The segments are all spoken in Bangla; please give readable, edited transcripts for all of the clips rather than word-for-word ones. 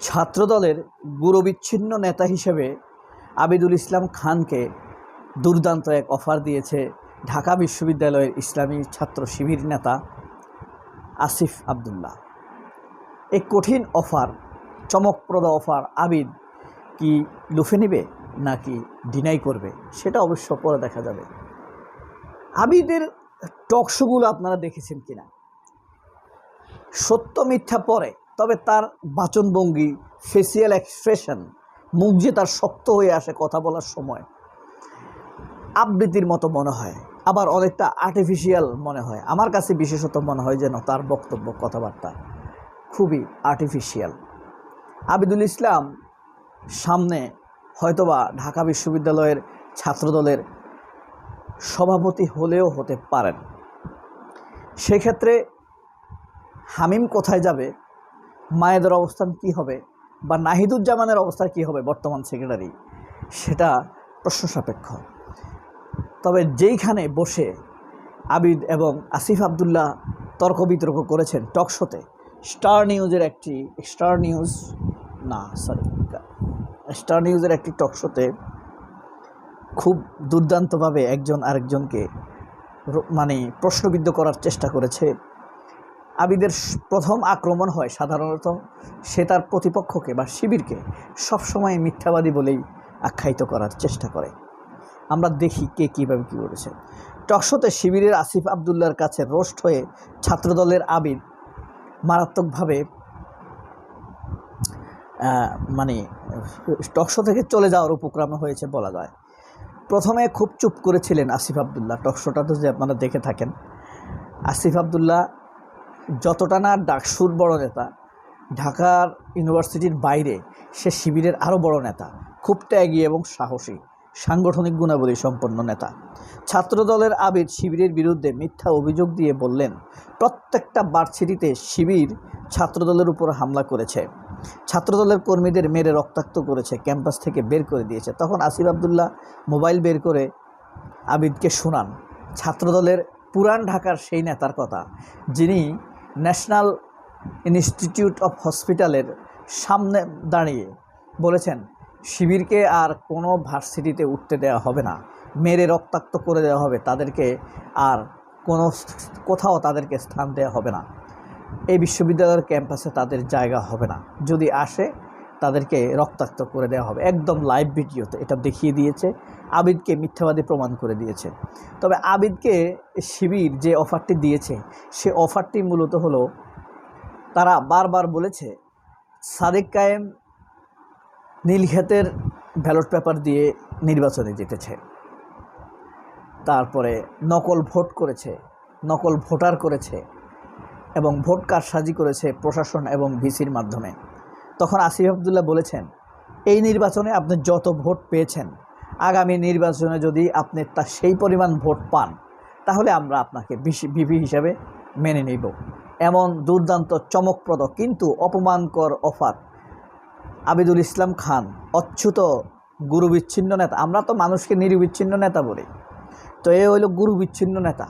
ছাত্রদলের গুরুবিচ্ছিন্ন নেতা হিসেবে আবিদুল ইসলাম খানকে দুর্দান্ত এক অফার দিয়েছে ঢাকা বিশ্ববিদ্যালয়ের ইসলামী ছাত্র শিবির নেতা আসিফ আবদুল্লাহ। এই কঠিন অফার, চমকপ্রদ অফার আবিদ কি লুফে নেবে নাকি ডিনাই করবে, সেটা অবশ্য পরে দেখা যাবে। আবিদের টকশোগুলো আপনারা দেখেছেন কিনা, সত্য মিথ্যা পরে, তবে তার বাচনভঙ্গি, ফেসিয়াল এক্সপ্রেশন, মুখ যে তার শক্ত হয়ে আসে কথা বলার সময়, আবৃত্তির মতো মনে হয়, আবার অনেকটা আর্টিফিশিয়াল মনে হয়। আমার কাছে বিশেষত মনে হয় যেন তার বক্তব্য, কথাবার্তা খুবই আর্টিফিশিয়াল। আবিদুল ইসলাম সামনে হয়তোবা ঢাকা বিশ্ববিদ্যালয়ের ছাত্রদলের সভাপতি হলেও হতে পারেন। সেক্ষেত্রে হামিম কোথায় যাবে, মায়েদের অবস্থান কি হবে, বা নাহিদুজ্জামানের অবস্থা কি হবে বর্তমান সেক্রেটারি, সেটা প্রশ্ন সাপেক্ষ। তবে যেইখানে বসে আবিদ এবং আসিফ আবদুল্লাহ তর্ক বিতর্ক করেছেন টকশোতে, স্টার নিউজের একটি টকশোতে খুব দুর্দান্তভাবে একজন আরেকজনকে প্রশ্নবিদ্ধ করার চেষ্টা করেছে। আবিদের প্রথম আক্রমণ হয় সাধারণত সে তার প্রতিপক্ষকে বা শিবিরকে সবসময় মিথ্যাবাদী বলেই আখ্যায়িত করার চেষ্টা করে। আমরা দেখি কে কীভাবে কী করেছে। টকশোতে শিবিরের আসিফ আবদুল্লাহর কাছে রোস্ট হয়ে ছাত্রদলের আবিদ মারাত্মকভাবে টকশো থেকে চলে যাওয়ার উপক্রম হয়েছে বলা যায়। প্রথমে খুব চুপ করেছিলেন আসিফ আবদুল্লাহ। টকশোটা তো যে আপনারা দেখে থাকেন, আসিফ আবদুল্লাহ যতটা না ডাকসুর বড় নেতা, ঢাকার ইউনিভার্সিটির বাইরে সে শিবিরের আরও বড় নেতা, খুব ত্যাগী এবং সাহসী, সাংগঠনিক গুণাবলী সম্পন্ন নেতা। ছাত্রদলের আবিদ শিবিরের বিরুদ্ধে মিথ্যা অভিযোগ দিয়ে বললেন, প্রত্যেকটা ভার্সিটিতে শিবির ছাত্রদলের উপর হামলা করেছে, ছাত্রদলের কর্মীদের মেরে রক্তাক্ত করেছে, ক্যাম্পাস থেকে বের করে দিয়েছে। তখন আসিফ আবদুল্লাহ মোবাইল বের করে আবিদকে শোনান ছাত্রদলের পুরান ঢাকার সেই নেতার কথা, যিনি ন্যাশনাল ইনস্টিটিউট অফ হসপিটালের সামনে দাঁড়িয়ে বলেছেন, শিবিরকে আর কোনো ভার্সিটিতে উঠতে দেওয়া হবে না, মেরে রক্তাক্ত করে দেওয়া হবে, তাদেরকে আর কোথাও তাদেরকে স্থান দেওয়া হবে না, এই বিশ্ববিদ্যালয়ের ক্যাম্পাসে তাদের জায়গা হবে না, যদি আসে তাদেরকে রক্তাক্ত করে দেওয়া হবে। একদম লাইভ ভিডিওতে এটা দেখিয়ে দিয়েছে, আবিদকে মিথ্যাবাদী প্রমাণ করে দিয়েছে। তবে আবিদকে শিবির যে অফারটি দিয়েছে, সে অফারটি মূলত হলো, তারা বারবার বলেছে সাদেক কায়েম নীলক্ষেতের ব্যালট পেপার দিয়ে নির্বাচনে জিতেছে, তারপরে নকল ভোট করেছে, নকল ভোটার করেছে এবং ভোট কারসাজি করেছে প্রশাসন এবং ভিসির মাধ্যমে। তখন আসিফ আবদুল্লাহ বলেছেন, এই নির্বাচনে আপনি যত ভোট পেয়েছেন, আগামী নির্বাচনে যদি আপনি সেই পরিমাণ ভোট পান, তাহলে আমরা আপনাকে ভিপি হিসাবে মেনে নেব। এমন দুর্দান্ত চমকপ্রদ কিন্তু অপমানকর অফার আবিদুল ইসলাম খান, অচ্যুত গুরুবিচ্ছিন্ন নেতা, আমরা তো মানুষকে নিরবিচ্ছিন্ন নেতা বলি, তো এ হইল গুরুবিচ্ছিন্ন নেতা।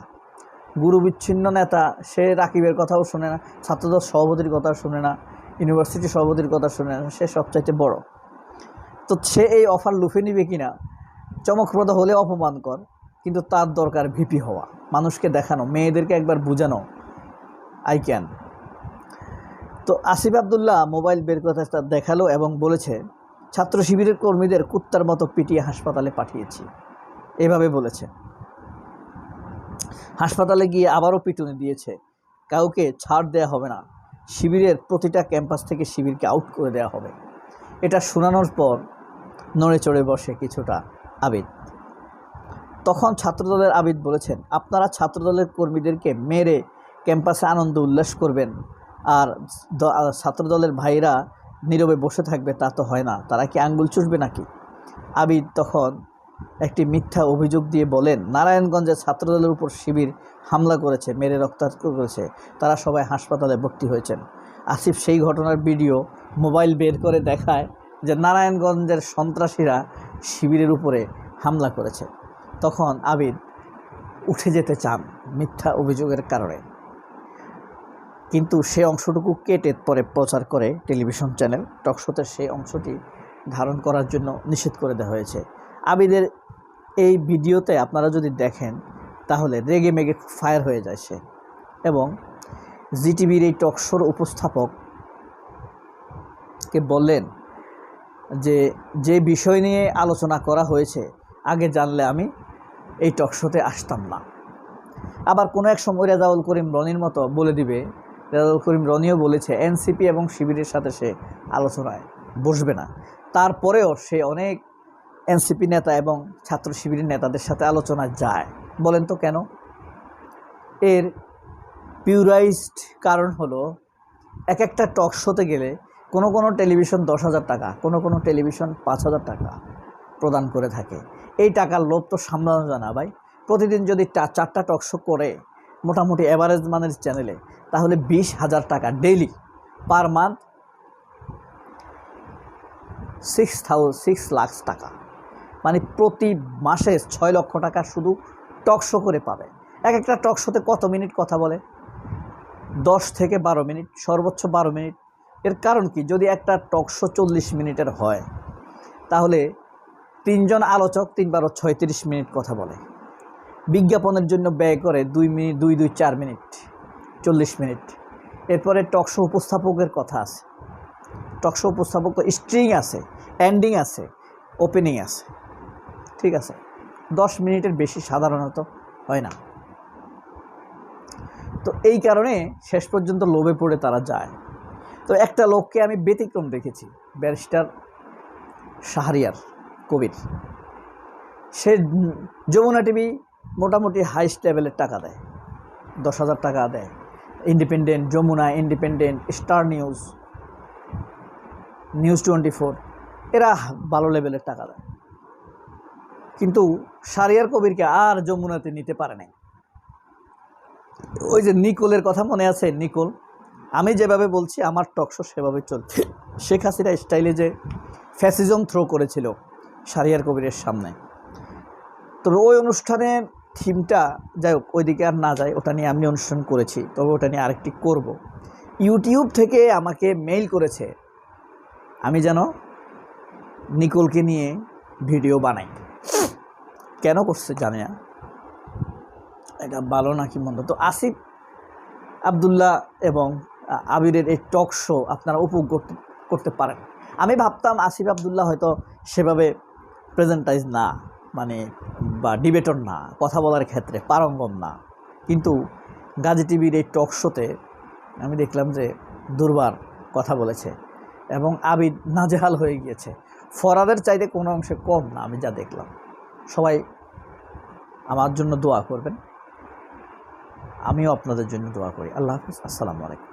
গুরুবিচ্ছিন্ন নেতা, সে রাকিবের কথাও শোনে না, ছাত্রদল সভাপতির কথাও শোনে না, ইউনিভার্সিটি সভাপতির কথা শোনে না, সে সবচাইতে বড়। তো সে এই অফার লুফে নিবে কিনা, চমকপ্রদ হলে অপমানকর, কিন্তু তার দরকার ভিপি হওয়া, মানুষকে দেখানো, মেয়েদেরকে একবার বোঝানো আই ক্যান। তো আসিফ আবদুল্লাহ মোবাইল বের করে দেখালো এবং বলেছে, ছাত্র শিবিরের কর্মীদের কুত্তার মতো পিটিয়ে হাসপাতালে পাঠিয়েছি, এভাবে বলেছে। হাসপাতালে গিয়ে আবারও পিটুনি দিয়েছে, কাউকে ছাড় দেওয়া হবে না, শিবিরের প্রতিটা ক্যাম্পাস থেকে শিবিরকে আউট করে দেওয়া হবে। এটা শোনানোর পর নড়ে চড়ে বসে কিছুটা আবিদ। তখন ছাত্রদলের আবিদ বলেছেন, আপনারা ছাত্রদলের কর্মীদেরকে মেরে ক্যাম্পাসে আনন্দ উল্লাস করবেন আর ছাত্রদলের ভাইরা নীরবে বসে থাকবে, তা তো হয় না, তারা কি আঙ্গুল চুষবে নাকি? আবিদ তখন একটি মিথ্যা অভিযোগ দিয়ে বলেন, নারায়ণগঞ্জের ছাত্রদলের উপর শিবির হামলা করেছে, মেরে রক্তাক্ত করেছে, তারা সবাই হাসপাতালে ভর্তি হয়েছেন। আসিফ সেই ঘটনার ভিডিও মোবাইল বের করে দেখায় যে নারায়ণগঞ্জের সন্ত্রাসীরা শিবিরের উপরে হামলা করেছে। তখন আবিদ উঠে যেতে চান মিথ্যা অভিযোগের কারণে। কিন্তু সেই অংশটুকু কেটে পরে প্রচার করে টেলিভিশন চ্যানেল টকশোতে সেই অংশটি ধারণ করার জন্য নিষেধ করে দেওয়া হয়েছে। আবিদের এই ভিডিওতে আপনারা যদি দেখেন তাহলে রেগে মেগে ফায়ার হয়ে যায় সে, এবং জিটিভির এই টকশোর উপস্থাপককে বললেন যে বিষয় নিয়ে আলোচনা করা হয়েছে আগে জানলে আমি এই টকশোতে আসতাম না। আবার কোনো এক সময় রেজাউল করিম রনির মতো বলে দিবে, রেজাউল করিম রনিও বলেছে এনসিপি এবং শিবিরের সাথে সে আলোচনায় বসবে না। তারপরেও সে অনেক এনসিপি নেতা এবং ছাত্র শিবিরের নেতাদের সাথে আলোচনায় যায়। বলেন তো কেন? এর পিউরাইজড কারণ হলো এক একটা টক শোতে গেলে কোনো টেলিভিশন 10,000 টাকা, কোনো টেলিভিশন 5,000 টাকা প্রদান করে থাকে। এই টাকার লোভ তো সামলানো যায় না ভাই। প্রতিদিন যদি 4টা টক শো করে মোটামুটি অ্যাভারেজ মানের চ্যানেলে, তাহলে 20,000 টাকা ডেইলি পার মান্থ 6 লাখ টাকা, মানে প্রতি মাসে 6 লক্ষ টাকা শুধু টক শো করে পাবে। এক একটা টক শোতে কত মিনিট কথা বলে? 10 থেকে 12 মিনিট, সর্বোচ্চ 12 মিনিট। এর কারণ কি? যদি একটা টক শো 40 মিনিটের হয় তাহলে 3 জন আলোচক 3 × 36 মিনিট কথা বলে। বিজ্ঞাপনের জন্য ব্যয় করে 2 মিনিট, 2 4 মিনিট, 40 মিনিট। এরপরে টক শো উপস্থাপকের কথা আছে। টক শো উপস্থাপক তো স্ট্রিং আছে, এন্ডিং আছে, ওপেনিং আছে, ঠিক আছে? 10 মিনিটের বেশি সাধারণত হয় না। তো এই কারণে শেষ পর্যন্ত লোভে পড়ে তারা যায়। তো একটা লোককে আমি ব্যতিক্রম দেখেছি, ব্যারিস্টার শাহরিয়ার কবির। সে যমুনা টিভি মোটামুটি হাইস্ট লেভেলের টাকা দেয়, 10,000 টাকা দেয়। Independent, Jamuna, independent, star news, news 24, এরা ভালো লেভেলের টাকা দেয়। কিন্তু শাহরিয়ার কবিরকে আর যমুনাতে নিতে পারে নাই। ওই যে নিকোলের কথা মনে আছে? নিকোল, আমি যেভাবে বলছি আমার টকশো সেভাবে চলছে। শেখ হাসিনা স্টাইলে যে ফ্যাসিজম থ্রো করেছিল শাহরিয়ার কবিরের সামনে, তবে ওই অনুষ্ঠানের থিমটা, যাই হোক ওইদিকে আর না যায়, ওটা নিয়ে আমি অনুষ্ঠান করেছি, তবে ওটা নিয়ে আরেকটি করব। ইউটিউব থেকে আমাকে মেইল করেছে আমি যেন নিকোলকে নিয়ে ভিডিও বানাই। কেন করছে জানি না, এটা ভালো নাকি মন্দ। তো আসিফ আবদুল্লাহ এবং আবিরের এই টক শো আপনারা উপভোগ করতে পারেন। আমি ভাবতাম আসিফ আবদুল্লাহ হয়তো সেভাবে প্রেজেন্টাইজ না, মানে বা ডিবেটর না, কথা বলার ক্ষেত্রে পারঙ্গম না, কিন্তু গাজী টিভির এই টক শোতে আমি দেখলাম যে দুর্বার কথা বলেছে এবং আবিদ নাজেহাল হয়ে গিয়েছে। ফরাদের চাইতে কোনো অংশে কম না আমি যা দেখলাম। সবাই আমার জন্য দোয়া করবেন, আমিও আপনাদের জন্য দোয়া করি। আল্লাহ হাফিজ, আসসালামু আলাইকুম।